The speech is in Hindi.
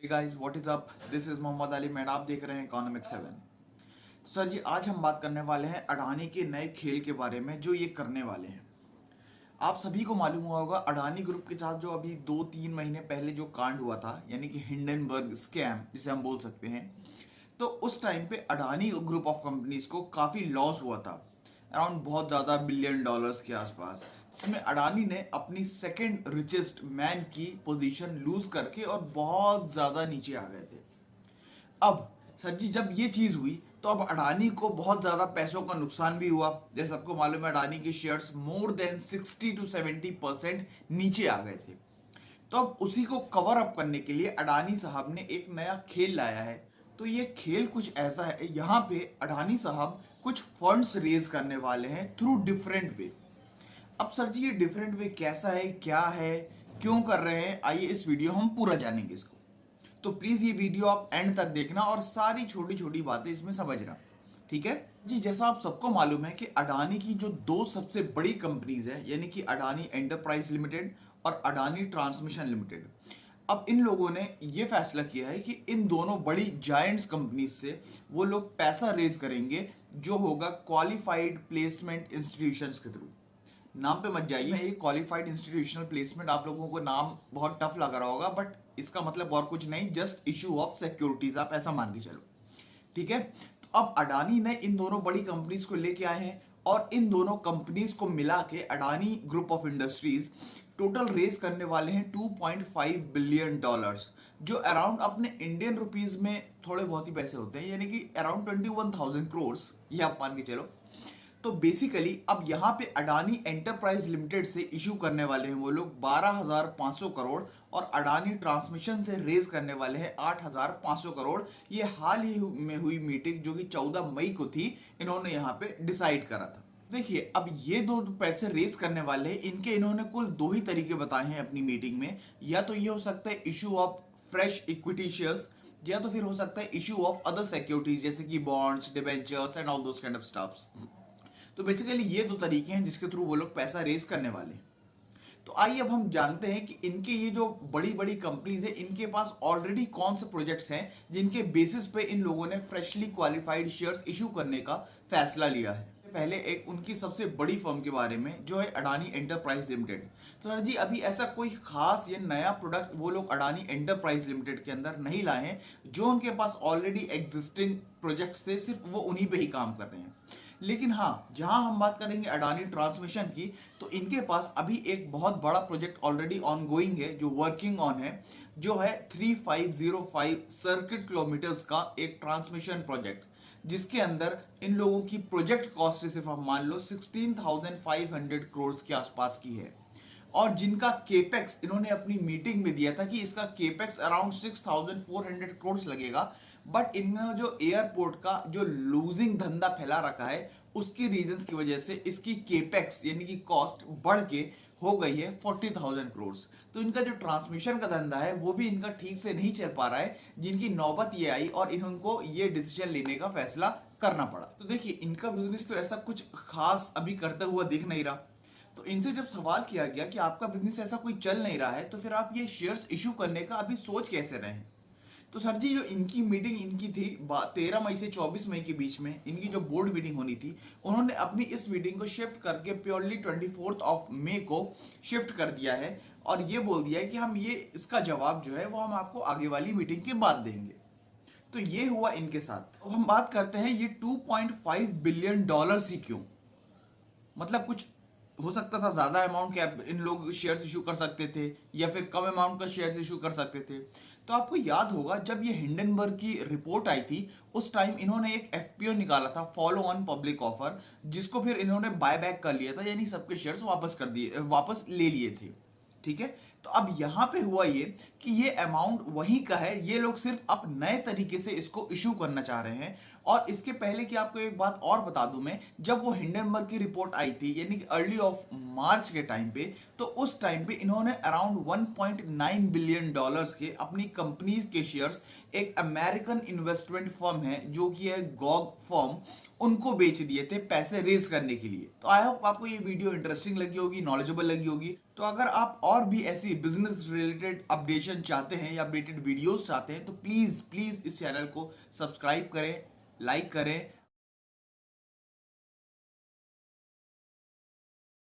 Hey guys, what is up? This is Mohammad Ali and आप देख रहे हैं इकोनॉमिक 7। तो सर जी, आज हम बात करने वाले हैं अडानी के नए खेल के बारे में जो ये करने वाले हैं। आप सभी को मालूम हुआ होगा अडानी ग्रुप के साथ जो अभी 2-3 महीने पहले जो कांड हुआ था, यानी कि हिंडनबर्ग स्कैम जिसे हम बोल सकते हैं। तो उस टाइम पे अडानी ग्रुप ऑफ कंपनीज को काफ़ी लॉस हुआ था, अराउंड बहुत ज़्यादा बिलियन डॉलर्स के आसपास, जिसमें अडानी ने अपनी सेकेंड रिचेस्ट मैन की पोजीशन लूज करके और बहुत ज़्यादा नीचे आ गए थे। अब सर जी, जब ये चीज़ हुई तो अब अडानी को बहुत ज़्यादा पैसों का नुकसान भी हुआ। जैसे सबको मालूम है, अडानी के शेयर्स मोर देन 60-70% नीचे आ गए थे। तो अब उसी को कवर अप करने के लिए अडानी साहब ने एक नया खेल लाया है। तो ये खेल कुछ ऐसा है, यहाँ पे अडानी साहब कुछ फंड्स रेज करने वाले हैं थ्रू डिफरेंट वे। अब सर जी, ये डिफरेंट वे कैसा है, क्या है, क्यों कर रहे हैं, आइए इस वीडियो हम पूरा जानेंगे इसको। तो प्लीज ये वीडियो आप एंड तक देखना और सारी छोटी छोटी बातें इसमें समझना, ठीक है जी। जैसा आप सबको मालूम है कि अडानी की जो दो सबसे बड़ी कंपनीज है, यानी कि अडानी एंटरप्राइज लिमिटेड और अडानी ट्रांसमिशन लिमिटेड, अब इन लोगों ने ये फैसला किया है कि इन दोनों बड़ी जायंट्स कंपनीज से वो लोग पैसा रेज करेंगे, जो होगा क्वालिफाइड प्लेसमेंट इंस्टीट्यूशंस के थ्रू। नाम पे मत जाइए, ये क्वालिफाइड इंस्टीट्यूशनल प्लेसमेंट आप लोगों को नाम बहुत टफ लग रहा होगा, बट इसका मतलब और कुछ नहीं, जस्ट इशू ऑफ सिक्योरिटीज, आप ऐसा मान के चलो, ठीक है। तो अब अडानी ने इन दोनों बड़ी कंपनीज को लेके आए हैं और इन दोनों कंपनीज को मिला के Adani group of industries total raise करने वाले हैं 2.5 बिलियन डॉलर्स, जो अराउंड अपने इंडियन रुपीज में थोड़े बहुत ही पैसे होते हैं, यानी कि अराउंड 21,000 करोड़, ये आप मान के चलो। तो बेसिकली अब यहाँ पे अडानी एंटरप्राइज लिमिटेड से इशू करने वाले हैं वो लोग 12,500 करोड़ और अडानी ट्रांसमिशन से रेज करने वाले हैं 8,500 करोड़। ये हाल ही में हुई मीटिंग जो कि 14 मई को थी, इन्होंने यहाँ पे डिसाइड करा था। देखिए, अब ये दो पैसे रेज करने वाले हैं, इनके इन्होंने कुल दो ही तरीके बताए हैं अपनी मीटिंग में। या तो ये हो सकता है issue of fresh equity shares, या तो फिर हो सकता है इशू ऑफ अदर सिक्योरिटीज जैसे कि bonds, debentures and all those kind of stuffs. तो बेसिकली ये दो तरीके हैं जिसके थ्रू वो लोग पैसा रेज करने वाले हैं। तो आइए अब हम जानते हैं कि इनके ये जो बड़ी बड़ी कंपनीज है, इनके पास ऑलरेडी कौन से प्रोजेक्ट्स हैं जिनके बेसिस पे इन लोगों ने फ्रेशली क्वालिफाइड शेयर्स इशू करने का फैसला लिया है। पहले एक उनकी सबसे बड़ी फर्म के बारे में, जो है अडानी एंटरप्राइज लिमिटेड। तो सर जी, अभी ऐसा कोई खास या नया प्रोडक्ट वो लोग अडानी एंटरप्राइज लिमिटेड के अंदर नहीं लाए हैं। जो उनके पास ऑलरेडी एग्जिस्टिंग प्रोजेक्ट्स थे, सिर्फ वो उन्हीं पे ही काम कर रहे हैं। लेकिन हाँ, जहां हम बात करेंगे अडानी ट्रांसमिशन की, तो इनके पास अभी एक बहुत बड़ा प्रोजेक्ट ऑलरेडी ऑन गोइंग है, जो वर्किंग ऑन है, जो है 3505 सर्किट किलोमीटर्स का एक ट्रांसमिशन प्रोजेक्ट, जिसके अंदर इन लोगों की प्रोजेक्ट कॉस्ट सिर्फ आप मान लो 16,500 करोड़ के आसपास की है। और जिनका केपेक्स इन्होंने अपनी मीटिंग में दिया था कि इसका केपेक्स अराउंड 6,400 करोड़ लगेगा, बट इन्होंने जो एयरपोर्ट का जो लूजिंग धंधा फैला रखा है, उसकी रीजंस की वजह से इसकी केपेक्स यानी कि कॉस्ट बढ़ के हो गई है 40,000 करोड़। तो इनका जो ट्रांसमिशन का धंधा है वो भी इनका ठीक से नहीं चल पा रहा है, जिनकी नौबत ये आई और इनको ये डिसीजन लेने का फैसला करना पड़ा। तो देखिए, इनका बिजनेस तो ऐसा कुछ खास अभी करता हुआ दिख नहीं रहा। तो इनसे जब सवाल किया गया कि आपका बिजनेस ऐसा कोई चल नहीं रहा है, तो फिर आप ये शेयर्स इशू करने का अभी सोच कैसे रहे हैं। तो सर जी, जो इनकी मीटिंग इनकी थी 13 मई से 24 मई के बीच में, इनकी जो बोर्ड मीटिंग होनी थी, उन्होंने अपनी इस मीटिंग को शिफ्ट करके प्योरली 24 मई को शिफ्ट कर दिया है और ये बोल दिया है कि हम ये इसका जवाब जो है वो हम आपको आगे वाली मीटिंग के बाद देंगे। तो ये हुआ इनके साथ। अब हम बात करते हैं ये 2.5 बिलियन डॉलर्स ही क्यों, मतलब कुछ हो सकता था ज्यादा अमाउंट के इन लोग शेयर्स इशू कर सकते थे या फिर कम अमाउंट का शेयर्स इशू कर सकते थे। तो आपको याद होगा, जब ये हिंडनबर्ग की रिपोर्ट आई थी, उस टाइम इन्होंने एक एफपीओ निकाला था, फॉलो ऑन पब्लिक ऑफर, जिसको फिर इन्होंने बाय बैक कर लिया था, यानी सबके शेयर्स वापस कर दिए, वापस ले लिए थे, ठीक है। तो अब यहां पे हुआ ये कि ये अमाउंट वहीं का है, ये लोग सिर्फ अब नए तरीके से इसको इशू करना चाह रहे हैं। और इसके पहले कि आपको एक बात और बता दूं मैं, जब वो हिंडनबर्ग की रिपोर्ट आई थी, यानी कि अर्ली ऑफ मार्च के टाइम पे, तो उस टाइम पे इन्होंने अराउंड 1.9 बिलियन डॉलर्स के अपनी कंपनीज के शेयर्स एक अमेरिकन इन्वेस्टमेंट फर्म है जो कि है गॉग फर्म, उनको बेच दिए थे पैसे रेज करने के लिए। तो आई होप आपको ये वीडियो इंटरेस्टिंग लगी होगी, नॉलेजेबल लगी होगी। तो अगर आप और भी ऐसी बिजनेस रिलेटेड अपडेशन चाहते हैं या अपडेटेड वीडियोस चाहते हैं तो प्लीज प्लीज इस चैनल को सब्सक्राइब करें, लाइक करें